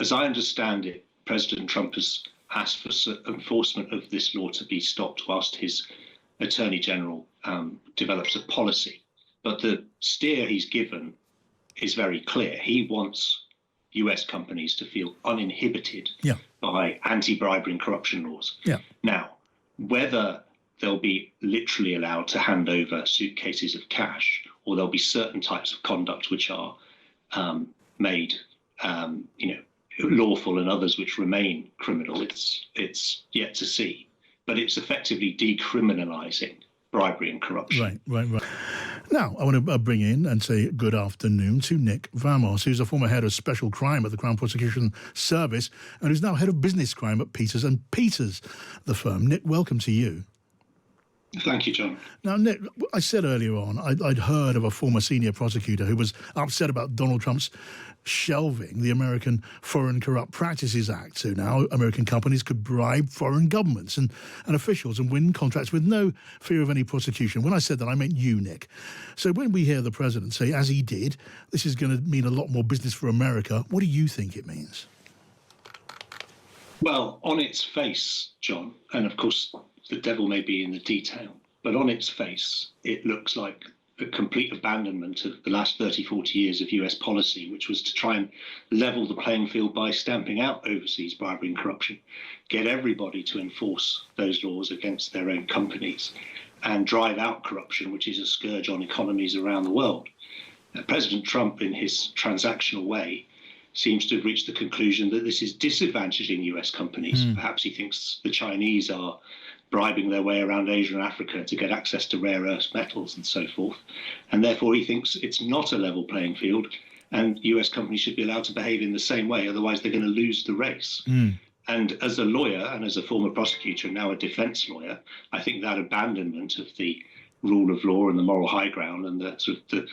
As I understand it, President Trump has asked for enforcement of this law to be stopped whilst his Attorney General develops a policy. But the steer he's given is very clear. He wants US companies to feel uninhibited by anti-bribery and corruption laws. Now, whether they'll be literally allowed to hand over suitcases of cash, or there'll be certain types of conduct which are made lawful and others which remain criminal, it's yet to see. But it's effectively decriminalising bribery and corruption. Right. Now, I want to bring in and say good afternoon to Nick Vamos, who's a former head of special crime at the Crown Prosecution Service and who's now head of business crime at Peters & Peters, the firm. Nick, welcome to you. Thank you, John. Now, Nick, I said earlier on, I'd heard of a former senior prosecutor who was upset about Donald Trump's shelving the American Foreign Corrupt Practices Act. So now American companies could bribe foreign governments and officials and win contracts with no fear of any prosecution. When I said that, I meant you, Nick. So when we hear the president say, as he did, this is going to mean a lot more business for America, what do you think it means? Well, on its face, John, and of course, the devil may be in the detail, but on its face, it looks like a complete abandonment of the last 30, 40 years of US policy, which was to try and level the playing field by stamping out overseas bribery and corruption, get everybody to enforce those laws against their own companies, and drive out corruption, which is a scourge on economies around the world. President Trump, in his transactional way, seems to have reached the conclusion that this is disadvantaging US companies. Perhaps he thinks the Chinese are bribing their way around Asia and Africa to get access to rare earth metals and so forth. And therefore he thinks it's not a level playing field and US companies should be allowed to behave in the same way, otherwise they're going to lose the race. And as a lawyer and as a former prosecutor and now a defense lawyer, I think that abandonment of the rule of law and the moral high ground and the sort of the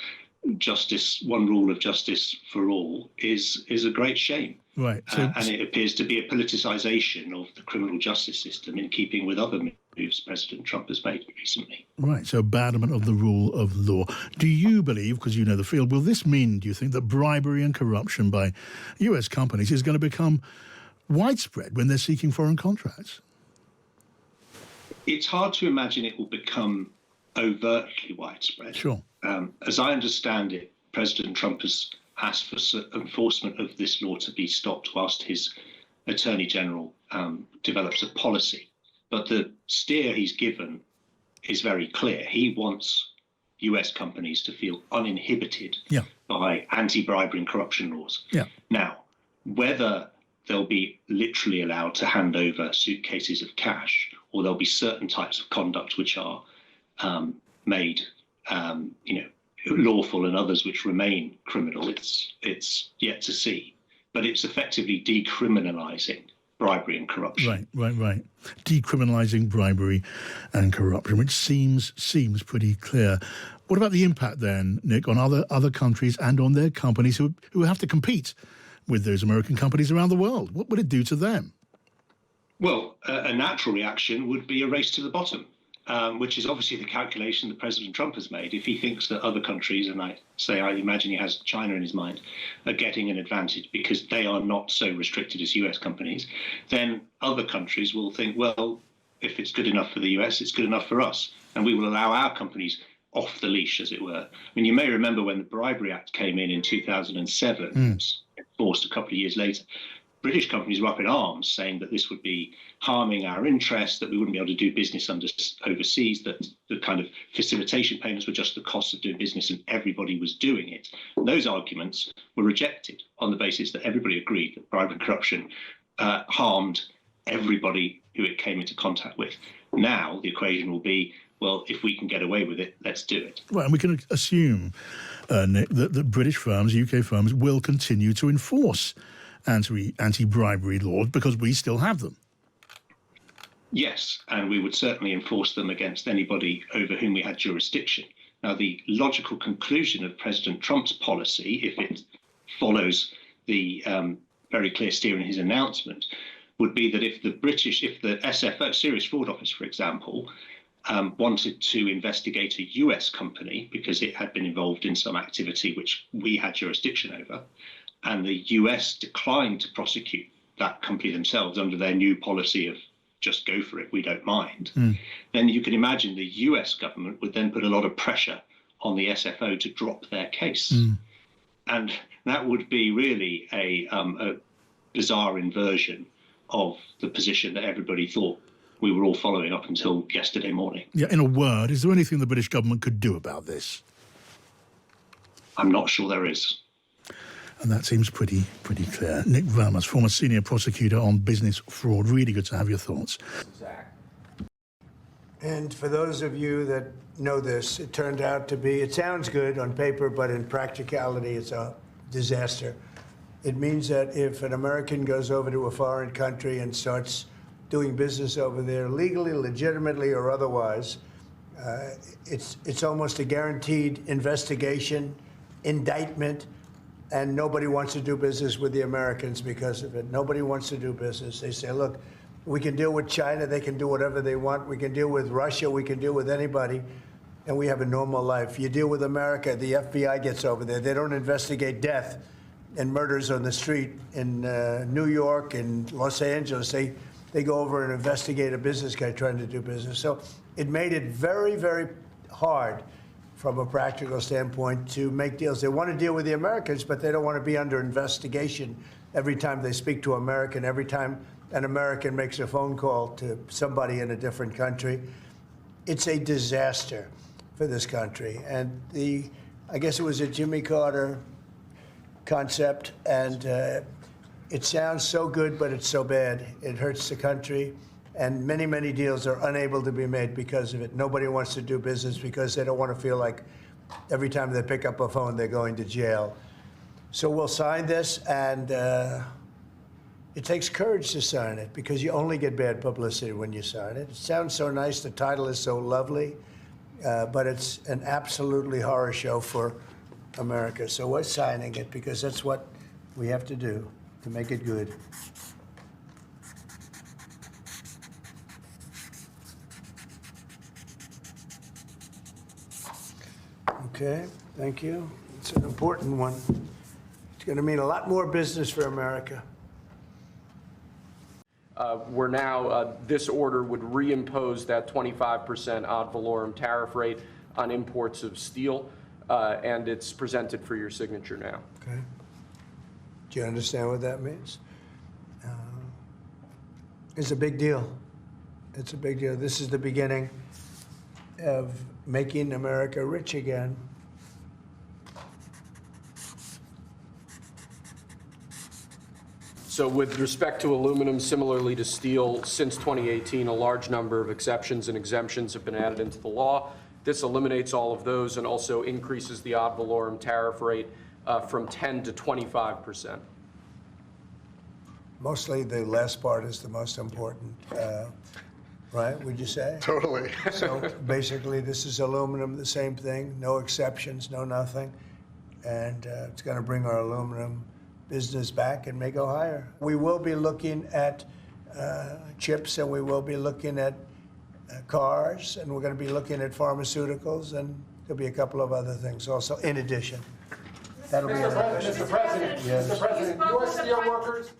justice, one rule of justice for all is a great shame. Right. And it appears to be a politicization of the criminal justice system in keeping with other moves President Trump has made recently. Right. So abandonment of the rule of law. Do you believe, because you know the field, will this mean, do you think, that bribery and corruption by US companies is going to become widespread when they're seeking foreign contracts? It's hard to imagine it will become overtly widespread. Sure. As I understand it, President Trump has asked for enforcement of this law to be stopped whilst his Attorney General develops a policy. But the steer he's given is very clear. He wants US companies to feel uninhibited by anti-bribery and corruption laws. Now, whether they'll be literally allowed to hand over suitcases of cash, or there'll be certain types of conduct which are made lawful and others which remain criminal, it's yet to see. But it's effectively decriminalising bribery and corruption. Right. Decriminalising bribery and corruption, which seems pretty clear. What about the impact then, Nick, on other countries and on their companies who have to compete with those American companies around the world? What would it do to them? Well, a natural reaction would be a race to the bottom. Which is obviously the calculation that President Trump has made. If he thinks that other countries, and I imagine he has China in his mind, are getting an advantage because they are not so restricted as US companies, then other countries will think, well, if it's good enough for the US, it's good enough for us. And we will allow our companies off the leash, as it were. I mean, you may remember when the Bribery Act came in 2007, enforced a couple of years later, British companies were up in arms saying that this would be harming our interests, that we wouldn't be able to do business overseas, that the kind of facilitation payments were just the cost of doing business and everybody was doing it. And those arguments were rejected on the basis that everybody agreed that bribery and corruption harmed everybody who it came into contact with. Now the equation will be, well, if we can get away with it, let's do it. Right, and we can assume, Nick, that British firms, UK firms, will continue to enforce anti-bribery laws because we still have them. Yes, and we would certainly enforce them against anybody over whom we had jurisdiction. Now, the logical conclusion of President Trump's policy, if it follows the very clear steer in his announcement, would be that if the SFO, Serious Fraud Office, for example, wanted to investigate a US company because it had been involved in some activity which we had jurisdiction over, and the US declined to prosecute that company themselves under their new policy of just go for it, we don't mind, then you can imagine the US government would then put a lot of pressure on the SFO to drop their case. And that would be really a bizarre inversion of the position that everybody thought we were all following up until yesterday morning. Yeah, in a word, is there anything the British government could do about this? I'm not sure there is. And that seems pretty clear. Nick Vermas, former senior prosecutor on business fraud. Really good to have your thoughts. And for those of you that know this, it turned out to be, it sounds good on paper, but in practicality, it's a disaster. It means that if an American goes over to a foreign country and starts doing business over there legally, legitimately, or otherwise, it's almost a guaranteed investigation, indictment, and nobody wants to do business with the Americans because of it. Nobody wants to do business. They say, look, we can deal with China. They can do whatever they want. We can deal with Russia. We can deal with anybody. And we have a normal life. You deal with America, the FBI gets over there. They don't investigate death and murders on the street in New York and Los Angeles. They go over and investigate a business guy trying to do business. So it made it very, very hard from a practical standpoint to make deals. They want to deal with the Americans, but they don't want to be under investigation every time they speak to American, every time an American makes a phone call to somebody in a different country. It's a disaster for this country. And I guess it was a Jimmy Carter concept, and it sounds so good, but it's so bad. It hurts the country. And many, many deals are unable to be made because of it. Nobody wants to do business because they don't want to feel like every time they pick up a phone, they're going to jail. So we'll sign this, and it takes courage to sign it because you only get bad publicity when you sign it. It sounds so nice. The title is so lovely, but it's an absolutely horror show for America. So we're signing it because that's what we have to do to make it good. Okay, thank you. It's an important one. It's going to mean a lot more business for America. We're now, this order would reimpose that 25% ad valorem tariff rate on imports of steel, and it's presented for your signature now. Okay. Do you understand what that means? It's a big deal. It's a big deal. This is the beginning of making America rich again. So with respect to aluminum, similarly to steel, since 2018, a large number of exceptions and exemptions have been added into the law. This eliminates all of those and also increases the ad valorem tariff rate from 10 to 25%. Mostly the last part is the most important, right, would you say? Totally. So basically, this is aluminum, the same thing, no exceptions, no nothing. And it's going to bring our aluminum business back and may go higher. We will be looking at chips, and we will be looking at cars, and we're going to be looking at pharmaceuticals, and there'll be a couple of other things also in addition. That'll be Mr. President, Yes. Mr. President, U.S. steel workers